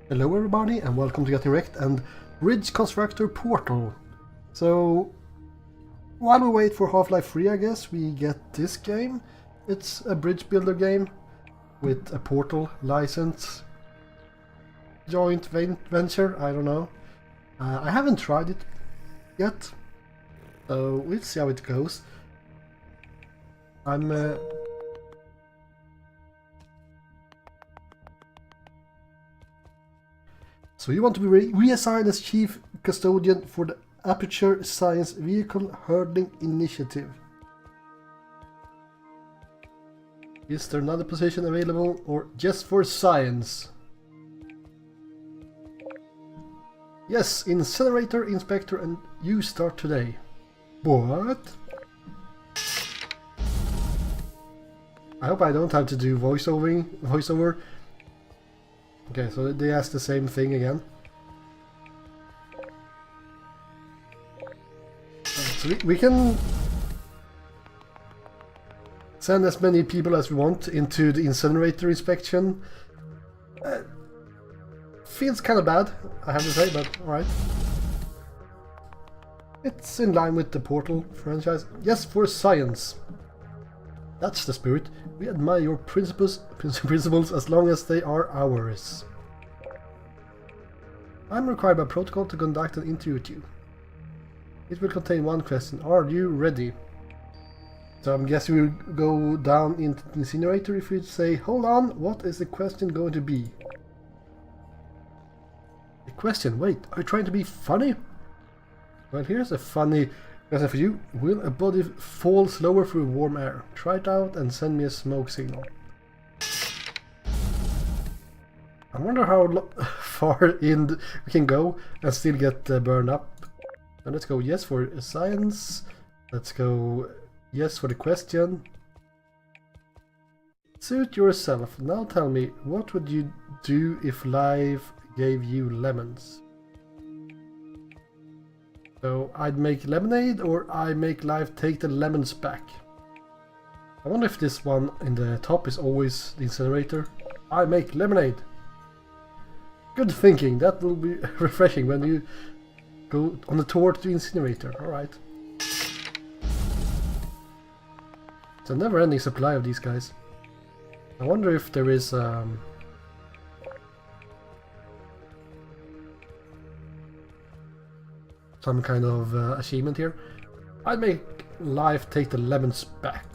Hello everybody and welcome to Getting Wrecked and Bridge Constructor Portal. So while we wait for Half-Life 3, I guess, we get this game. It's a bridge builder game with a Portal license. Joint venture, I don't know. I haven't tried it yet, so we'll see how it goes. So you want to be reassigned as Chief Custodian for the Aperture Science Vehicle Hurdling Initiative. Is there another position available or just for science? Yes, Incinerator Inspector, and you start today. What? I hope I don't have to do voiceover. Okay, so they ask the same thing again. So we can send as many people as we want into the incinerator inspection. Feels kind of bad, I have to say, but alright. It's in line with the Portal franchise. Yes, for science. That's the spirit. We admire your principles as long as they are ours. I'm required by protocol to conduct an interview with you. It will contain one question. Are you ready? So I'm guessing we'll go down into the incinerator if you say, hold on, what is the question going to be? The question, wait, are you trying to be funny? Well, here's a funny question for you. Will a body fall slower through warm air? Try it out and send me a smoke signal. I wonder how far in we can go and still get burned up. And let's go yes for science. Let's go yes for the question. Suit yourself. Now tell me, what would you do if life gave you lemons? So I'd make lemonade, or I make life take the lemons back. I wonder if this one in the top is always the incinerator. I make lemonade. Good thinking, that will be refreshing when you go on the tour to the incinerator. Alright. It's a never-ending supply of these guys. I wonder if there is some kind of achievement here. I'd make life take the lemons back.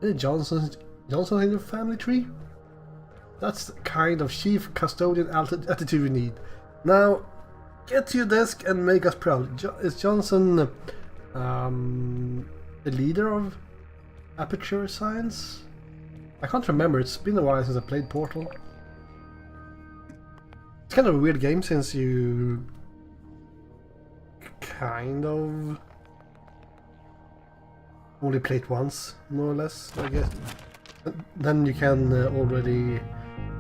Any Johnson in your family tree? That's the kind of chief custodian attitude we need. Now, get to your desk and make us proud. Is Johnson the leader of Aperture Science? I can't remember, it's been a while since I played Portal. It's kind of a weird game since you kind of only play it once, more or less, I guess. Then you can already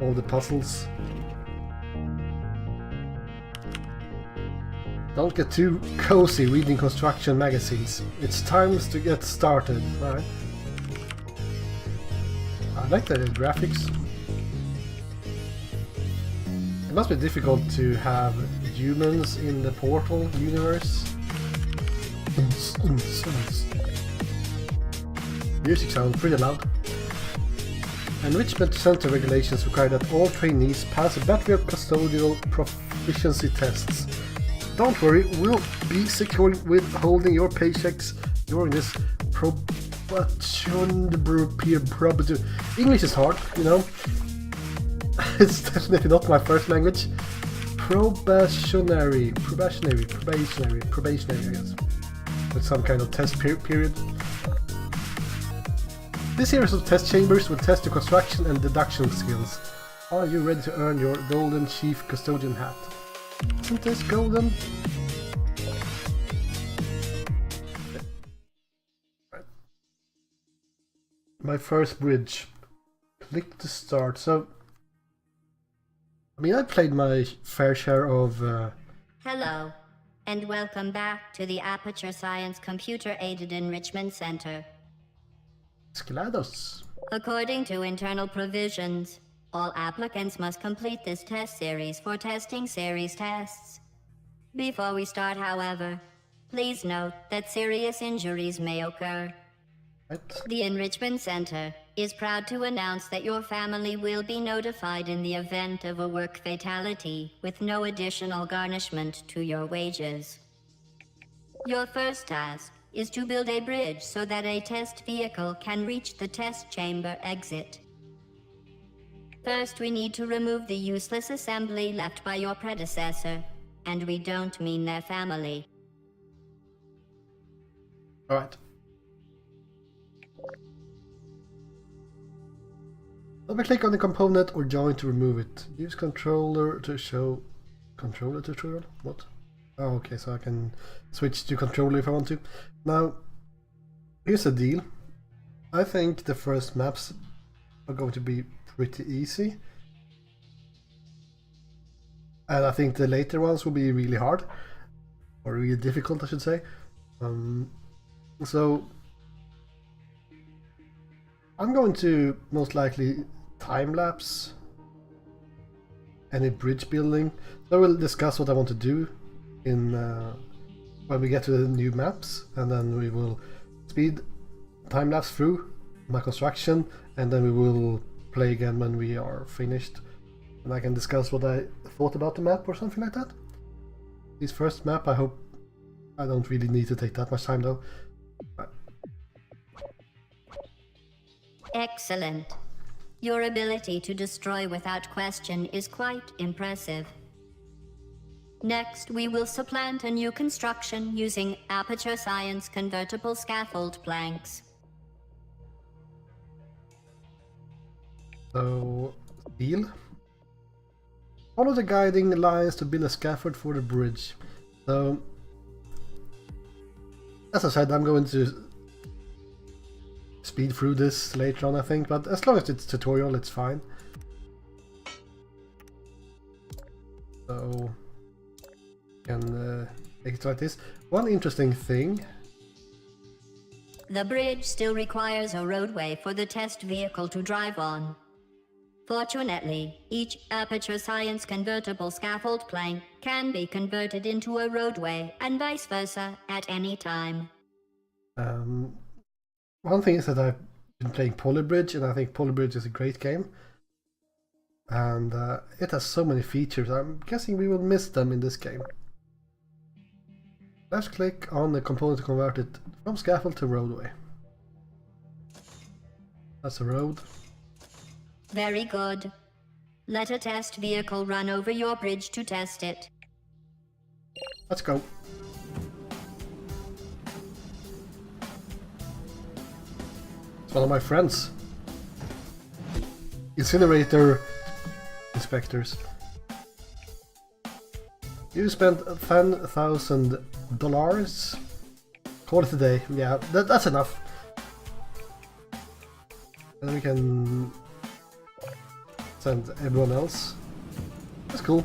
all the puzzles. Don't get too cozy reading construction magazines. It's time to get started. Alright. I like the graphics. It must be difficult to have humans in the Portal universe. Music sounds pretty loud. Enrichment Center regulations require that all trainees pass a battery of custodial proficiency tests. Don't worry, we'll be secure with holding your paychecks during this probation period. English is hard, you know. It's definitely not my first language. Probationary, I guess. With some kind of test period. This series of test chambers will test your construction and deduction skills. Are you ready to earn your golden chief custodian hat? Isn't this golden? My first bridge. Click to start. So, I mean, I played my fair share of... Hello, and welcome back to the Aperture Science Computer-Aided Enrichment Center. GLaDOS. According to internal provisions, all applicants must complete this test series for testing series tests. Before we start, however, please note that serious injuries may occur. Right. The Enrichment Center is proud to announce that your family will be notified in the event of a work fatality with no additional garnishment to your wages. Your first task is to build a bridge so that a test vehicle can reach the test chamber exit. First, we need to remove the useless assembly left by your predecessor, and we don't mean their family. Alright. Double-click on the component or join to remove it. Use controller to show... Controller tutorial? What? Oh, okay, so I can switch to controller if I want to. Now, here's the deal. I think the first maps are going to be pretty easy. And I think the later ones will be really hard. Or really difficult, I should say. So I'm going to most likely time-lapse any bridge building. So we'll discuss what I want to do in when we get to the new maps, and then we will speed time-lapse through my construction, and then we will play again when we are finished, and I can discuss what I thought about the map or something like that. This first map, I hope I don't really need to take that much time though. Excellent. Your ability to destroy without question is quite impressive. Next, we will supplant a new construction using Aperture Science convertible scaffold planks. So, steel. Follow the guiding lines to build a scaffold for the bridge. So, as I said, I'm going to speed through this later on, I think, but as long as it's tutorial, it's fine. So, can make it like this. One interesting thing. The bridge still requires a roadway for the test vehicle to drive on. Fortunately, each Aperture Science convertible scaffold plank can be converted into a roadway and vice versa at any time. One thing is that I've been playing Portal and Bridge, and I think Portal and Bridge is a great game. And it has so many features, I'm guessing we will miss them in this game. Left click on the component to convert it from scaffold to roadway. That's a road. Very good. Let a test vehicle run over your bridge to test it. Let's go. It's one of my friends. Incinerator inspectors. You spent $10,000. Call it a day. Yeah, that's enough. And we can send everyone else. That's cool.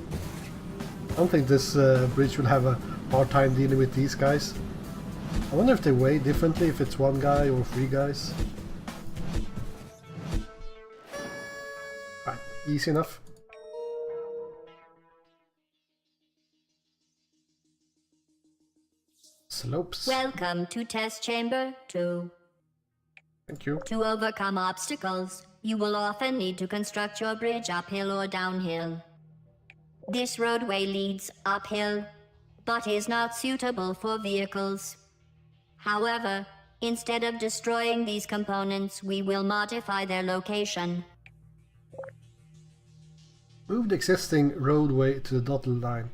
I don't think this bridge will have a hard time dealing with these guys. I wonder if they weigh differently, if it's one guy or three guys. Right, easy enough. Slopes. Welcome to Test Chamber 2. Thank you. To overcome obstacles, you will often need to construct your bridge uphill or downhill. This roadway leads uphill, but is not suitable for vehicles. However, instead of destroying these components, we will modify their location. Move the existing roadway to the dotted line.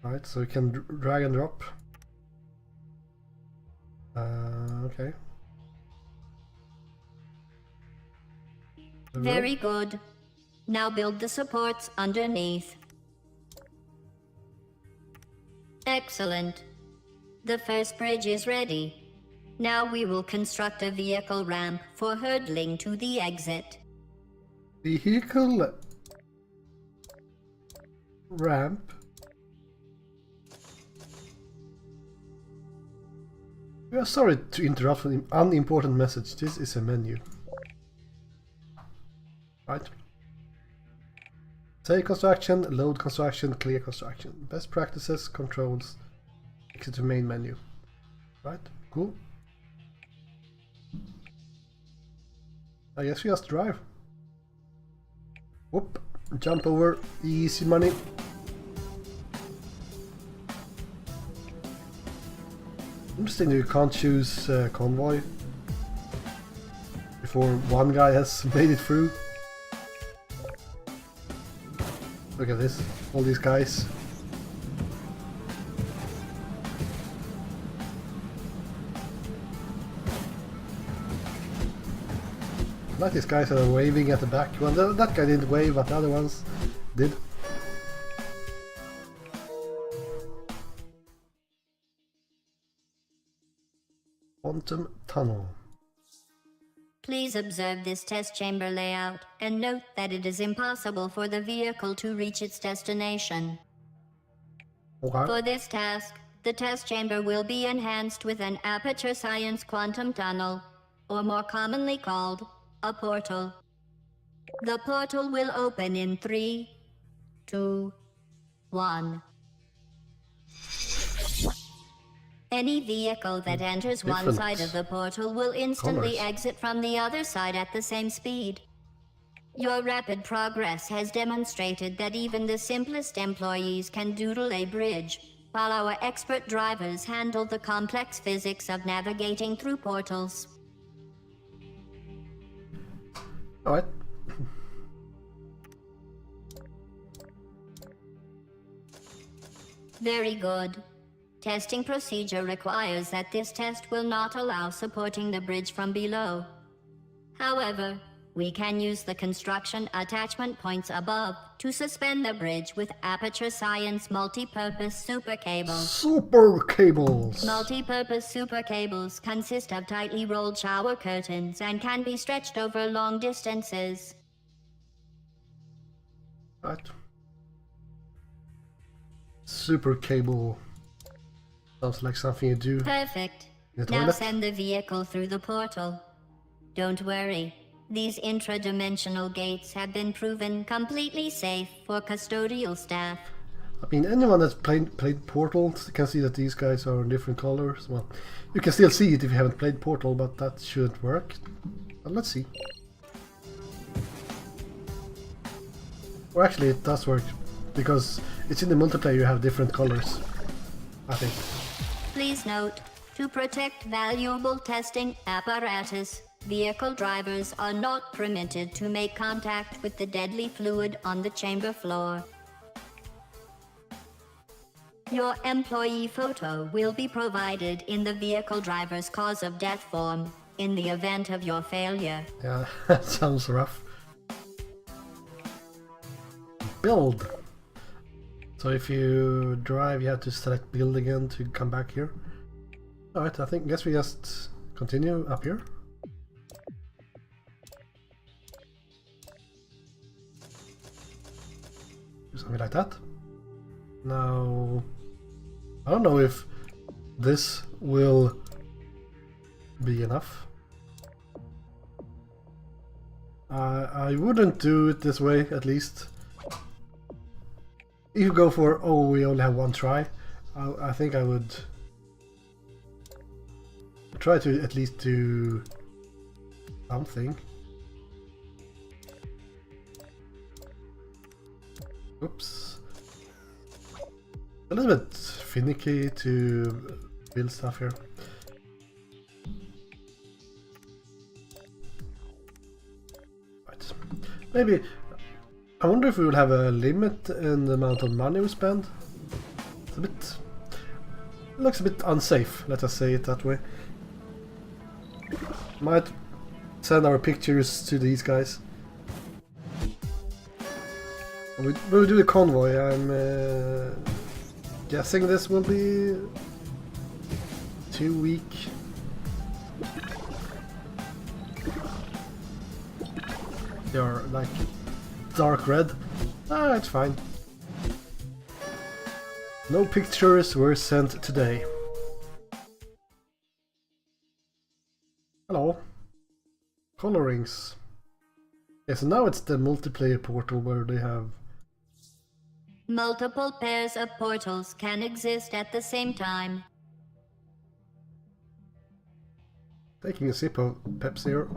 Alright, so we can drag and drop. Okay. Very good. Now build the supports underneath. Excellent. The first bridge is ready. Now we will construct a vehicle ramp for hurdling to the exit. Vehicle ramp. We are sorry to interrupt an unimportant message. This is a menu. Right. Take construction, load construction, clear construction. Best practices, controls, exit to main menu. Right, cool. I guess we just drive. Whoop, jump over, easy money. Interesting you can't choose convoy before one guy has made it through. Look at this, all these guys. Like these guys are waving at the back. Well, that guy didn't wave, but the other ones did. Quantum tunnel. Please observe this test chamber layout and note that it is impossible for the vehicle to reach its destination. Okay. For this task, the test chamber will be enhanced with an Aperture Science Quantum Tunnel, or more commonly called, a portal. The portal will open in 3, 2, 1. Any vehicle that enters one side of the portal will instantly exit from the other side at the same speed. Your rapid progress has demonstrated that even the simplest employees can doodle a bridge, while our expert drivers handle the complex physics of navigating through portals. Alright. Very good. Testing procedure requires that this test will not allow supporting the bridge from below. However, we can use the construction attachment points above to suspend the bridge with Aperture Science multi-purpose super cables. Super cables! Multi-purpose super cables consist of tightly rolled shower curtains and can be stretched over long distances. Right. Super cable. Sounds like something you do. Perfect. in the Now toilet. send the vehicle through the portal. Don't worry. These intra-dimensional gates have been proven completely safe for custodial staff. I mean, anyone that's played Portal can see that these guys are in different colors. Well, you can still see it if you haven't played Portal, but that should work. But let's see. Or actually, it does work, because it's in the multiplayer you have different colors, I think. Please note, to protect valuable testing apparatus, vehicle drivers are not permitted to make contact with the deadly fluid on the chamber floor. Your employee photo will be provided in the vehicle driver's cause of death form in the event of your failure. Yeah, that sounds rough. Build. So if you drive, you have to select build again to come back here. Alright, guess we just continue up here. Do something like that. Now, I don't know if this will be enough. I wouldn't do it this way, at least. If you go for, oh, we only have one try, I think I would try to at least do something. Oops. A little bit finicky to build stuff here. Right. Maybe, I wonder if we will have a limit in the amount of money we spend. It's a bit, it looks a bit unsafe, let us say it that way. Might send our pictures to these guys. We'll do a convoy. I'm guessing this will be too weak. They are like dark red. Ah, it's fine. No pictures were sent today. Hello. Colorings. Yeah, so now it's the multiplayer portal where they have Multiple pairs of portals can exist at the same time. Taking a sip of Pepsi here.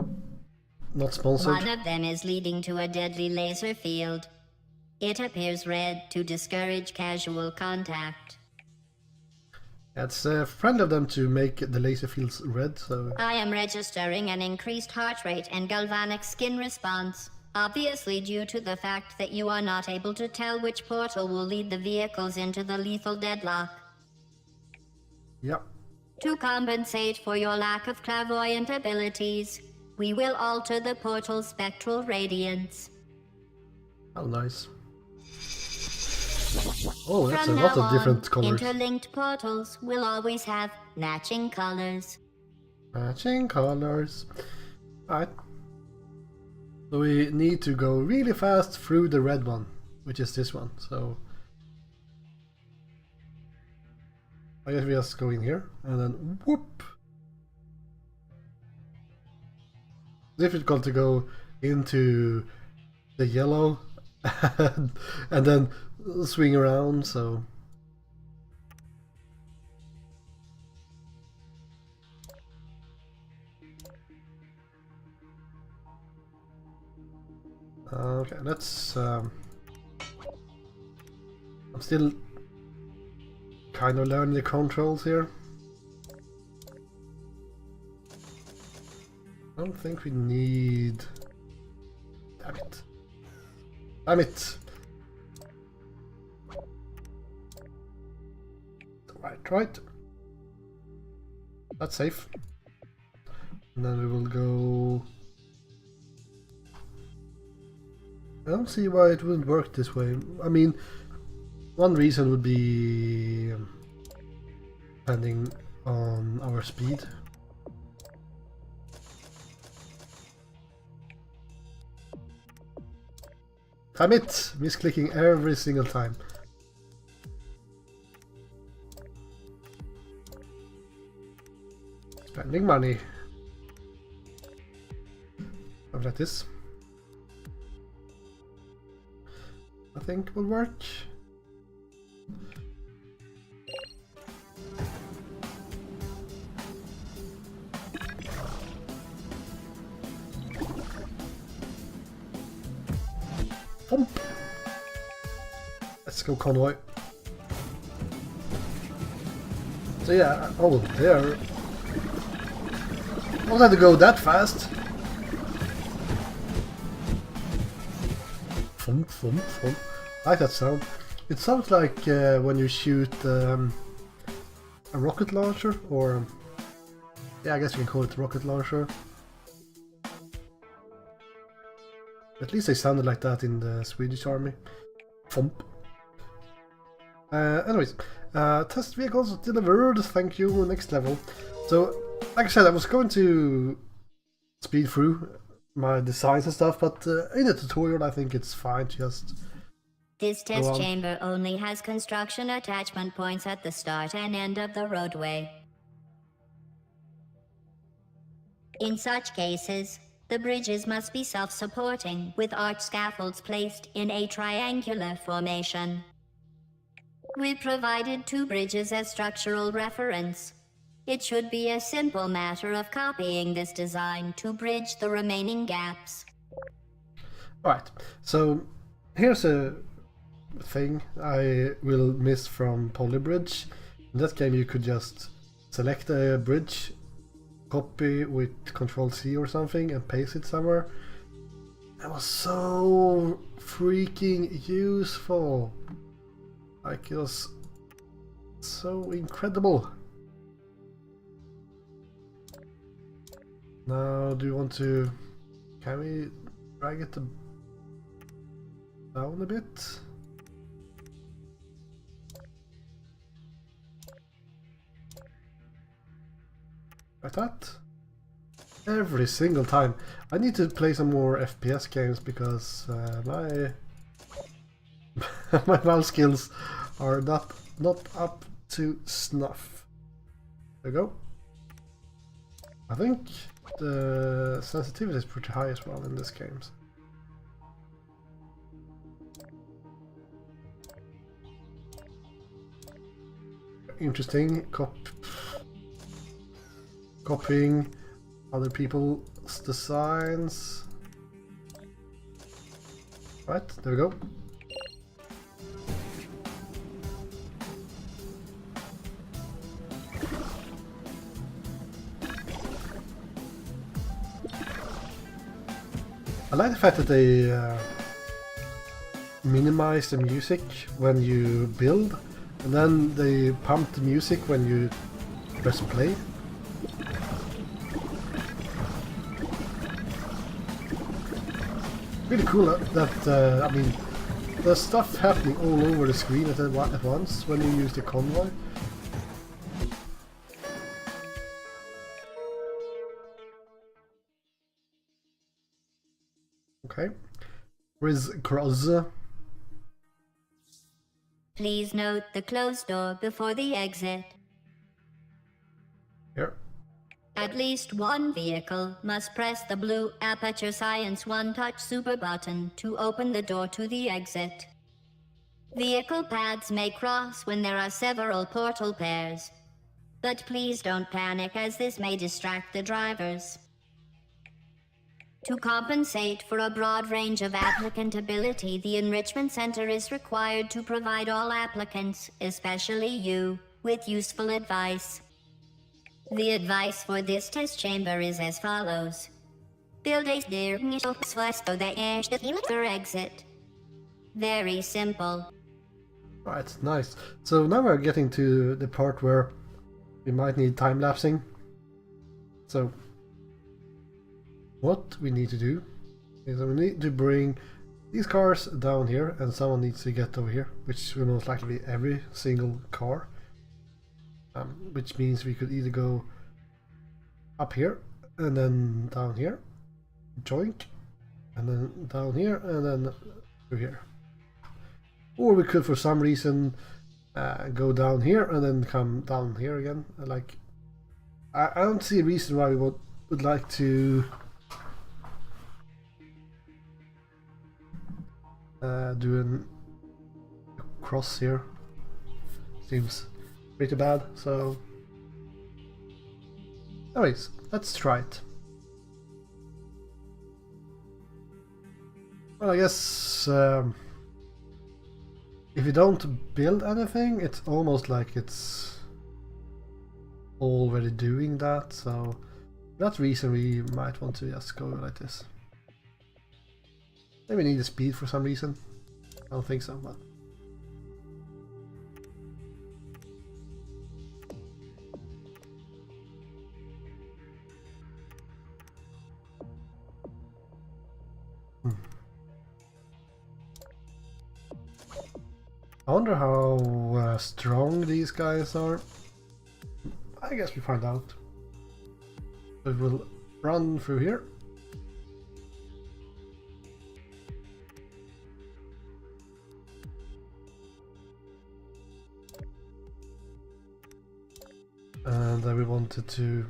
Not sponsored. One of them is leading to a deadly laser field. It appears red to discourage casual contact. It's friendly of them to make the laser fields red, so... I am registering an increased heart rate and galvanic skin response, obviously due to the fact that you are not able to tell which portal will lead the vehicles into the lethal deadlock. Yep. To compensate for your lack of clairvoyant abilities, we will alter the portal's spectral radiance. Oh, nice. Oh, that's From a lot now of different on, colors. interlinked portals will always have matching colors. Matching colors. Alright. So we need to go really fast through the red one, which is this one, so... I guess we just go in here, and then whoop! Difficult to go into the yellow and then swing around, so... Okay, let's... I'm still kind of learning the controls here. I don't think we need... Damn it. Damn it! Right. That's safe. And then we will go... I don't see why it wouldn't work this way. I mean, one reason would be depending on our speed. Damn it! Misclicking every single time. Spending money. Something like this. I think will work. Thump. Let's go, convoy. So yeah, oh there. I don't have to go that fast. Thump, thump, thump. I like that sound. It sounds like when you shoot a rocket launcher, or yeah, I guess you can call it a rocket launcher. At least they sounded like that in the Swedish army. Thump. Anyways, test vehicles delivered. Thank you. Next level. So, like I said, I was going to speed through my designs and stuff, but in the tutorial, I think it's fine to just. This test chamber only has construction attachment points at the start and end of the roadway. In such cases, the bridges must be self-supporting, with arch scaffolds placed in a triangular formation. We provided 2 bridges as structural reference. It should be a simple matter of copying this design to bridge the remaining gaps. Alright, so here's a thing I will miss from Polybridge. In that game you could just select a bridge, copy with Ctrl-C or something and paste it somewhere. That was so freaking useful. Like, it was so incredible. Now, do you want to... Can we drag it down a bit? Like that? Every single time. I need to play some more FPS games because my my mouse skills are not up to snuff. There we go. I think the sensitivity is pretty high as well in this game. interesting. Copying other people's designs. Right, there we go. I like the fact that they minimize the music when you build, and then they pump the music when you press play. Really cool that I mean, there's stuff happening all over the screen at once when you use the convoy. Okay. Where's Cross? Please note the closed door before the exit. Here. At least one vehicle must press the blue Aperture Science one-touch super button to open the door to the exit. Vehicle paths may cross when there are several portal pairs, but please don't panic as this may distract the drivers. To compensate for a broad range of applicant ability, the Enrichment Center is required to provide all applicants, especially you, with useful advice. The advice for this test chamber is as follows. Build a exit. Very simple. Right, nice. So now we're getting to the part where we might need time-lapsing. So what we need to do is we need to bring these cars down here, and someone needs to get over here, which will most likely be every single car. Which means we could either go up here and then down here, joink, and then down here and then through here. Or we could for some reason go down here and then come down here again. Like, I don't see a reason why we would like to do a cross here. Seems pretty bad, so anyways, let's try it. Well, I guess if you don't build anything, it's almost like it's already doing that, so that's the reason we might want to just go like this. Maybe we need a speed for some reason. I don't think so, but I wonder how strong these guys are. I guess we find out. But we'll run through here. And then we wanted to...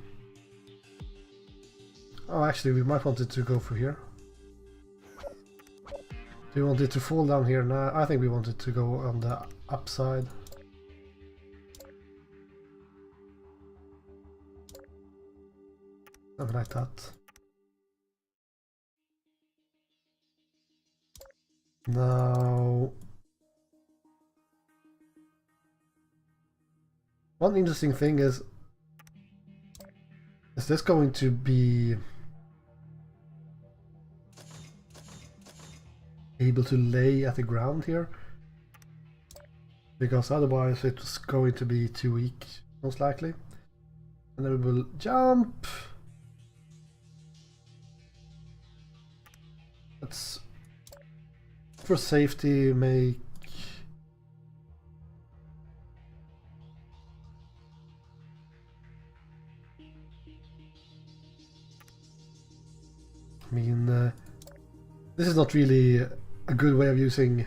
Oh, actually, we might want it to go through here. Do we want it to fall down here? No, I think we want it to go on the upside. Something like that. Now, one interesting thing is this going to be able to lay at the ground here? Because otherwise it's going to be too weak, most likely. And then we will jump. Let's, for safety, make... I mean, this is not really a good way of using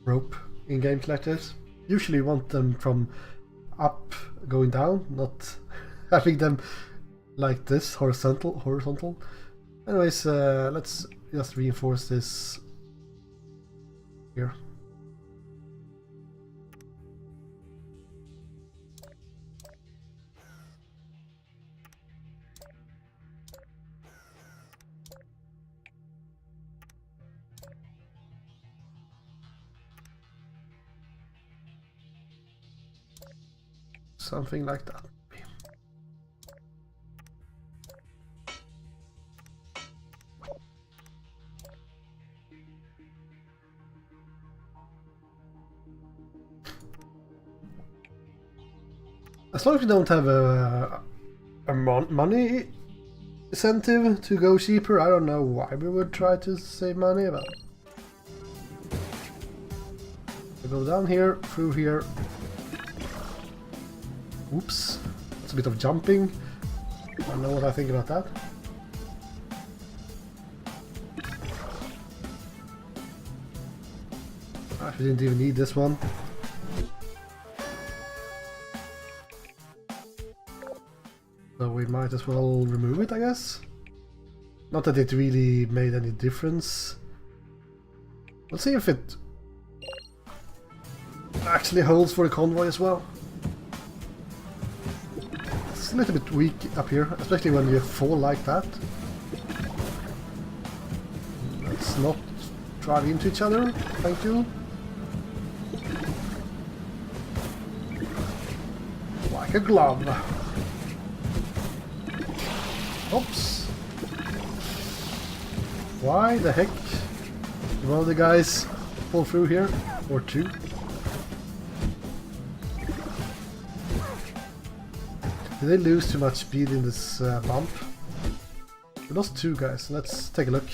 rope in games like this. Usually you want them from up going down, not having them like this, horizontal. Anyways, let's just reinforce this here. something like that. As long as we don't have a money incentive to go cheaper, I don't know why we would try to save money, but we go down here, through here. Oops, it's a bit of jumping. I don't know what I think about that. We didn't even need this one. So we might as well remove it, I guess. Not that it really made any difference. Let's see if it actually holds for the convoy as well. It's a little bit weak up here, especially when you fall like that. Let's not drive into each other, thank you. Like a glove. Oops. Why the heck did one of the guys fall through here? Or two? Did they lose too much speed in this bump? We lost two guys. Let's take a look.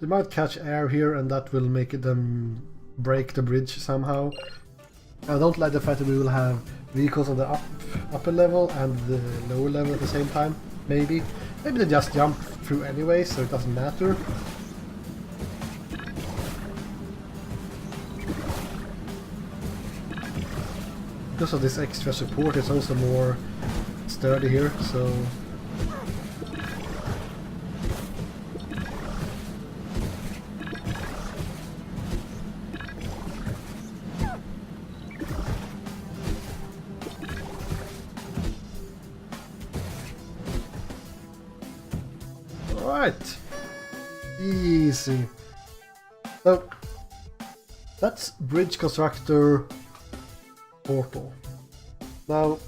They might catch air here and that will make them break the bridge somehow. I don't like the fact that we will have vehicles on the upper level and the lower level at the same time. Maybe they just jump through anyway, so it doesn't matter. Because of this extra support, it's also more sturdy here, so... Alright, easy. So, that's Bridge Constructor Portal. Now,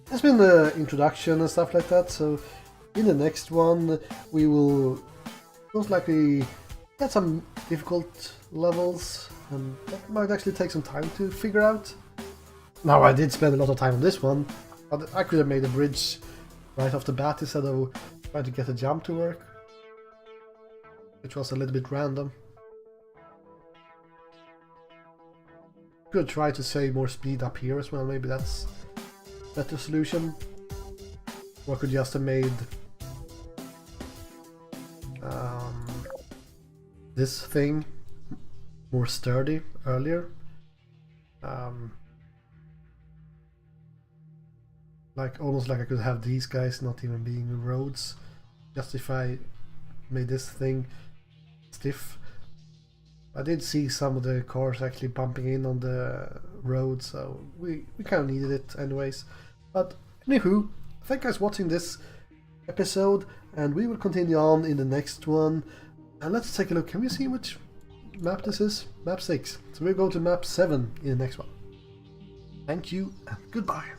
there's been the introduction and stuff like that, so in the next one we will most likely get some difficult levels, and that might actually take some time to figure out. Now, I did spend a lot of time on this one, but I could have made a bridge right off the bat instead of trying to get a jump to work, which was a little bit random. Could try to save more speed up here as well, maybe that's a better solution. Or could just have made this thing more sturdy earlier. Like almost like I could have these guys not even being roads, just if I made this thing stiff. I did see some of the cars actually bumping in on the road, so we kind of needed it anyways. But anywho, thank you guys for watching this episode, and we will continue on in the next one. And let's take a look. Can we see which map this is? Map 6. So we'll go to map 7 in the next one. Thank you and goodbye.